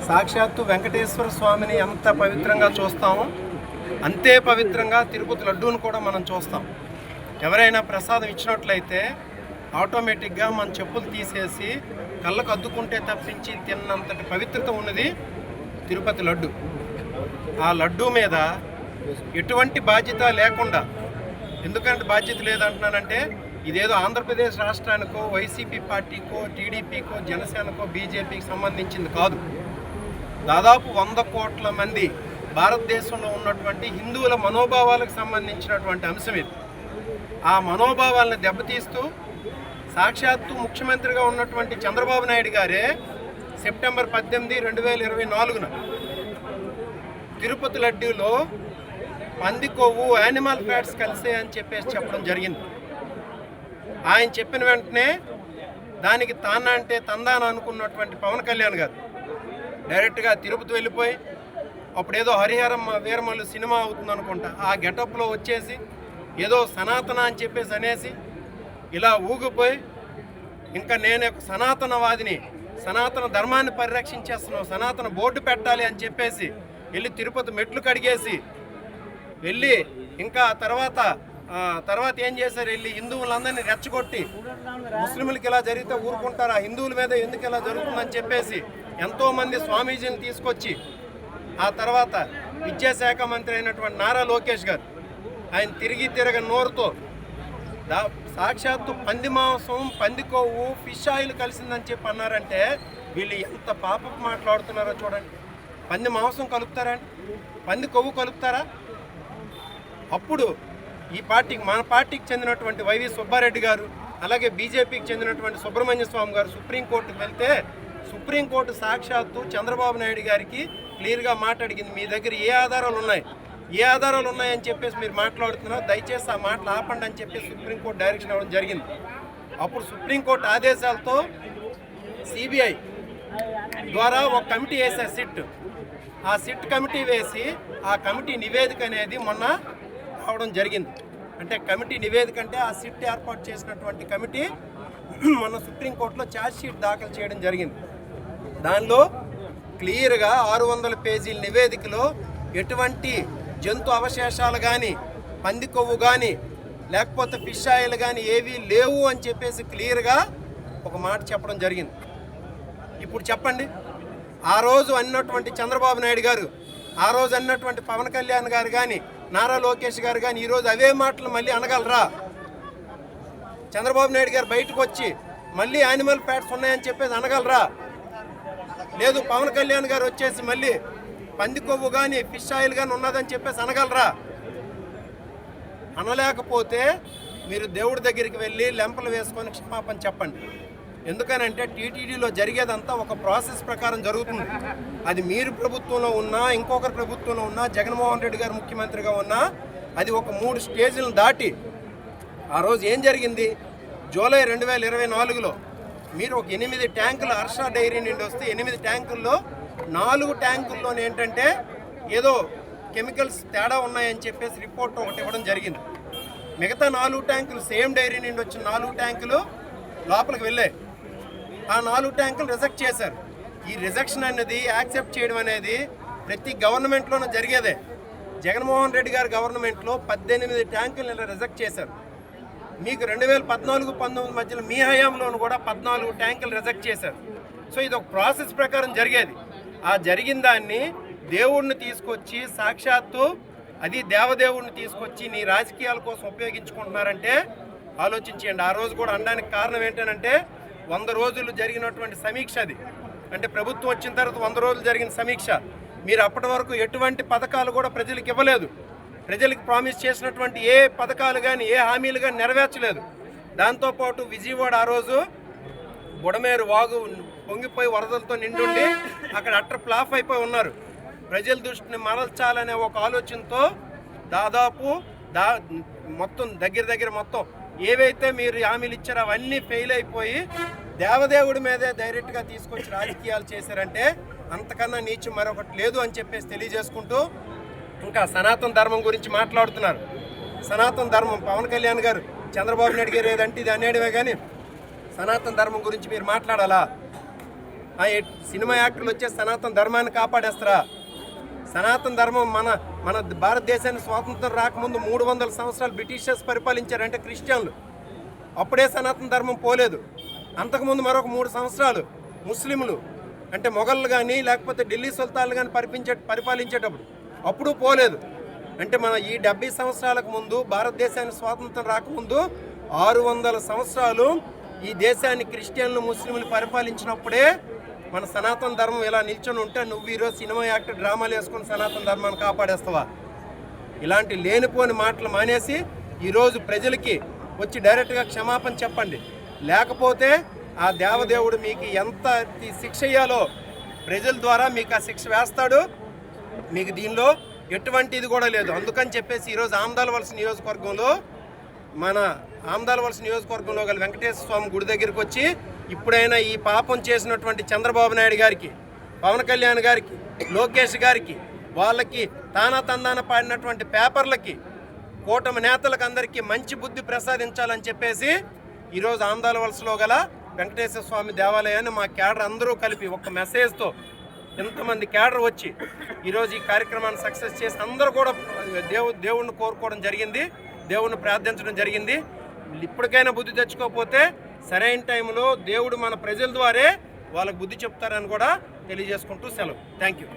సాక్షాత్తు వెంకటేశ్వర స్వామిని ఎంత పవిత్రంగా చూస్తామో అంతే పవిత్రంగా తిరుపతి లడ్డూను కూడా మనం చూస్తాం. ఎవరైనా ప్రసాదం ఇచ్చినట్లయితే ఆటోమేటిక్గా మన చెప్పులు తీసేసి కళ్ళకు అద్దుకుంటే తప్పించి తిన్నంతటి పవిత్రత ఉన్నది తిరుపతి లడ్డు. ఆ లడ్డూ మీద ఎటువంటి బాధ్యత లేకుండా, ఎందుకంటే బాధ్యత లేదంటున్నానంటే ఇదేదో ఆంధ్రప్రదేశ్ రాష్ట్రానికో వైసీపీ పార్టీకో టీడీపీకో జనసేనకో బీజేపీకి సంబంధించింది కాదు. దాదాపు 100 కోట్ల మంది భారతదేశంలో ఉన్నటువంటి హిందువుల మనోభావాలకు సంబంధించినటువంటి అంశం ఇది. ఆ మనోభావాలను దెబ్బతీస్తూ సాక్షాత్తు ముఖ్యమంత్రిగా ఉన్నటువంటి చంద్రబాబు నాయుడు గారే సెప్టెంబర్ 18, 2024 తిరుపతి లడ్డూలో పంది కొవ్వు యానిమల్ ఫ్యాట్స్ కలిసే అని చెప్పేసి చెప్పడం జరిగింది. ఆయన చెప్పిన వెంటనే దానికి తానా అంటే తందాన అనుకున్నటువంటి పవన్ కళ్యాణ్ గారు డైరెక్ట్గా తిరుపతి వెళ్ళిపోయి అప్పుడేదో హరిహరం వీరమల్లు సినిమా అవుతుంది అనుకుంటా ఆ గెటప్లో వచ్చేసి ఏదో సనాతన అని చెప్పేసి అనేసి ఇలా ఊగిపోయి ఇంకా నేను ఒక సనాతనవాదిని, సనాతన ధర్మాన్ని పరిరక్షించేస్తున్నావు, సనాతన బోర్డు పెట్టాలి అని చెప్పేసి వెళ్ళి తిరుపతి మెట్లు కడిగేసి వెళ్ళి ఇంకా తర్వాత ఏం చేశారు, వెళ్ళి హిందువులందరినీ రెచ్చగొట్టి ముస్లింలకు ఇలా జరిగితే ఊరుకుంటారా, హిందువుల మీద ఎందుకు ఇలా జరుగుతుందని చెప్పేసి ఎంతోమంది స్వామీజీని తీసుకొచ్చి ఆ తర్వాత విద్యాశాఖ మంత్రి అయినటువంటి నారా లోకేష్ గారు ఆయన తిరగ నోరుతో సాక్షాత్తు పంది మాంసం, పంది కొవ్వు, ఫిష్ ఆయిల్ కలిసిందని చెప్పి అన్నారంటే వీళ్ళు ఎంత పాపపు మాట్లాడుతున్నారో చూడండి. పంది మాంసం కలుపుతారా, పంది కొవ్వు కలుపుతారా? అప్పుడు ఈ పార్టీకి, మన పార్టీకి చెందినటువంటి వైవి సుబ్బారెడ్డి గారు, అలాగే బీజేపీకి చెందినటువంటి సుబ్రహ్మణ్య స్వామి గారు సుప్రీంకోర్టుకు వెళ్తే సుప్రీంకోర్టు సాక్షాత్తు చంద్రబాబు నాయుడు గారికి క్లియర్గా మాట్లాడింది, మీ దగ్గర ఏ ఆధారాలు ఉన్నాయని చెప్పేసి మీరు మాట్లాడుతున్నారు, దయచేసి ఆ మాటలు ఆపండి అని చెప్పేసి సుప్రీంకోర్టు డైరెక్షన్ ఇవ్వడం జరిగింది. అప్పుడు సుప్రీంకోర్టు ఆదేశాలతో సిబిఐ ద్వారా ఒక కమిటీ వేసారు, ఆ సిట్ కమిటీ వేసి ఆ కమిటీ నివేదిక అనేది మొన్న రావడం జరిగింది. అంటే కమిటీ నివేదిక అంటే ఆ సిట్ ఏర్పాటు చేసినటువంటి కమిటీ మొన్న సుప్రీంకోర్టులో ఛార్జ్ షీట్ దాఖలు చేయడం జరిగింది. దానిలో క్లియర్గా 600 పేజీల నివేదికలో ఎటువంటి జంతు అవశేషాలు కానీ, పంది కొవ్వు కానీ, లేకపోతే ఫిష్ ఆయిల్ కానీ ఏవీ లేవు అని చెప్పేసి క్లియర్గా ఒక మాట చెప్పడం జరిగింది. ఇప్పుడు చెప్పండి, ఆ రోజు అన్నటువంటి చంద్రబాబు నాయుడు గారు, ఆ రోజు అన్నటువంటి పవన్ కళ్యాణ్ గారు కానీ, నారా లోకేష్ గారు కానీ ఈరోజు అవే మాటలు మళ్ళీ అనగలరా? చంద్రబాబు నాయుడు గారు బయటకు వచ్చి మళ్ళీ యానిమల్ ఫ్యాట్స్ ఉన్నాయని చెప్పేసి అనగలరా? లేదు పవన్ కళ్యాణ్ గారు వచ్చేసి మళ్ళీ పంది కొవ్వు కానీ, ఫిష్ ఆయిల్ కానీ ఉన్నదని చెప్పేసి అనగలరా? అనలేకపోతే మీరు దేవుడి దగ్గరికి వెళ్ళి లెంపలు వేసుకొని క్షమాపణ చెప్పండి. ఎందుకనంటే టీటీడీలో జరిగేదంతా ఒక ప్రాసెస్ ప్రకారం జరుగుతుంది. అది మీరు ప్రభుత్వంలో ఉన్నా, ఇంకొకరి ప్రభుత్వంలో ఉన్నా, జగన్మోహన్ రెడ్డి గారు ముఖ్యమంత్రిగా ఉన్నా, అది ఒక 3 స్టేజ్లను దాటి ఆ రోజు ఏం జరిగింది, జూలై 2024లో మీరు ఒక 8 ట్యాంకులు హర్ష డైరీ నుండి వస్తే 8 ట్యాంకుల్లో 4 ట్యాంకుల్లోనే ఏంటంటే ఏదో కెమికల్స్ తేడా ఉన్నాయని చెప్పేసి రిపోర్ట్ ఒకటి ఇవ్వడం జరిగింది. మిగతా 4 ట్యాంకులు సేమ్ డైరీ నుండి వచ్చిన 4 ట్యాంకులు లోపలికి వెళ్ళాయి. ఆ 4 ట్యాంకులు రిజెక్ట్ చేశారు. ఈ రిజెక్షన్ అనేది, యాక్సెప్ట్ చేయడం అనేది ప్రతి గవర్నమెంట్లోనూ జరిగేదే. జగన్మోహన్ రెడ్డి గారి గవర్నమెంట్లో 18 ట్యాంకులు ఇలా రిజెక్ట్ చేశారు. మీకు 2014-19 మధ్యలో మీ హయాంలోనూ కూడా 14 ట్యాంకులు రిజెక్ట్ చేశారు. సో ఇది ఒక ప్రాసెస్ ప్రకారం జరిగేది. ఆ జరిగిన దాన్ని దేవుడిని తీసుకొచ్చి, సాక్షాత్తు అది దేవదేవుడిని తీసుకొచ్చి నీ రాజకీయాల కోసం ఉపయోగించుకుంటున్నారంటే ఆలోచించండి. ఆ రోజు కూడా అనడానికి కారణం ఏంటంటే 100 రోజులు జరిగినటువంటి సమీక్ష. అది అంటే ప్రభుత్వం వచ్చిన తర్వాత 100 రోజులు జరిగిన సమీక్ష. మీరు అప్పటి వరకు ఎటువంటి పథకాలు కూడా ప్రజలకు ఇవ్వలేదు. ప్రజలకు ప్రామిస్ చేసినటువంటి ఏ పథకాలు కానీ, ఏ హామీలు కానీ నెరవేర్చలేదు. దాంతోపాటు విజయవాడ ఆ రోజు బుడమేరు వాగు పొంగిపోయి వరదలతో నిండుండి అక్కడ అట్టర్ ఫ్లాప్ అయిపోయి ఉన్నారు. ప్రజల దృష్టిని మరల్చాలనే ఒక ఆలోచనతో దాదాపు మొత్తం దగ్గర మొత్తం ఏవైతే మీరు హామీలు ఇచ్చారో అవన్నీ ఫెయిల్ అయిపోయి దేవదేవుడి మీదే డైరెక్ట్గా తీసుకొచ్చి రాజకీయాలు చేశారంటే అంతకన్నా నీచం మరొకటి లేదు అని చెప్పేసి తెలియజేసుకుంటూ, ఇంకా సనాతన ధర్మం గురించి మాట్లాడుతున్నారు. సనాతన ధర్మం పవన్ కళ్యాణ్ గారు, చంద్రబాబు నాయుడు గారు ఏదంటే ఇది అనేయడమే కానీ సనాతన ధర్మం గురించి మీరు మాట్లాడాలా? సినిమా యాక్టర్లు వచ్చే సనాతన ధర్మాన్ని కాపాడేస్తారా? సనాతన ధర్మం మన భారతదేశానికి స్వాతంత్రం రాకముందు 300 సంవత్సరాలు బ్రిటిషర్స్ పరిపాలించారంటే క్రిస్టియన్లు. అప్పుడే సనాతన ధర్మం పోలేదు. అంతకుముందు మరొక 3 సంవత్సరాలు ముస్లింలు అంటే మొఘళ్ళు కానీ లేకపోతే ఢిల్లీ సుల్తాన్లు కానీ పరిపాలించేటప్పుడు అప్పుడు పోలేదు. అంటే మన ఈ 70 సంవత్సరాలకు ముందు భారతదేశానికి స్వాతంత్రం రాకముందు 600 సంవత్సరాలు ఈ దేశాన్ని క్రిస్టియన్లు ముస్లింలు పరిపాలించినప్పుడే మన సనాతన ధర్మం ఇలా నిల్చొని ఉంటే నువ్వు ఈరోజు సినిమా యాక్టర్ డ్రామాలు వేసుకొని సనాతన ధర్మాన్ని కాపాడేస్తావా? ఇలాంటి లేనిపోని మాటలు మానేసి ఈరోజు ప్రజలకి వచ్చి డైరెక్ట్గా క్షమాపణ చెప్పండి. లేకపోతే ఆ దేవదేవుడు మీకు ఎంత శిక్ష ఇయ్యాలో ప్రజల ద్వారా మీకు ఆ శిక్ష వేస్తాడు. మీకు దీనిలో ఎటువంటిది కూడా లేదు. అందుకని చెప్పేసి ఈరోజు ఆమదాలవలస నియోజకవర్గంలో గల వెంకటేశ్వర స్వామి గుడి దగ్గరికి వచ్చి ఇప్పుడైనా ఈ పాపం చేసినటువంటి చంద్రబాబు నాయుడు గారికి, పవన్ కళ్యాణ్ గారికి, లోకేష్ గారికి, వాళ్ళకి తానా పాడినటువంటి పేపర్లకి, కూటమి నేతలకు అందరికీ మంచి బుద్ధి ప్రసాదించాలని చెప్పేసి ఈరోజు ఆమదాలవలసలో గల వెంకటేశ్వర స్వామి దేవాలయాన్ని మా క్యాడర్ అందరూ కలిపి ఒక మెసేజ్తో ఎంతమంది క్యాడర్ వచ్చి ఈరోజు ఈ కార్యక్రమాన్ని సక్సెస్ చేసి అందరూ కూడా దేవుణ్ణి కోరుకోవడం జరిగింది, దేవుణ్ణి ప్రార్థించడం జరిగింది. ఇప్పటికైనా బుద్ధి తెచ్చుకోకపోతే సరైన టైంలో దేవుడు మన ప్రజల ద్వారే వాళ్ళకు బుద్ధి చెప్తారని కూడా తెలియజేసుకుంటూ సెలవు. Thank you.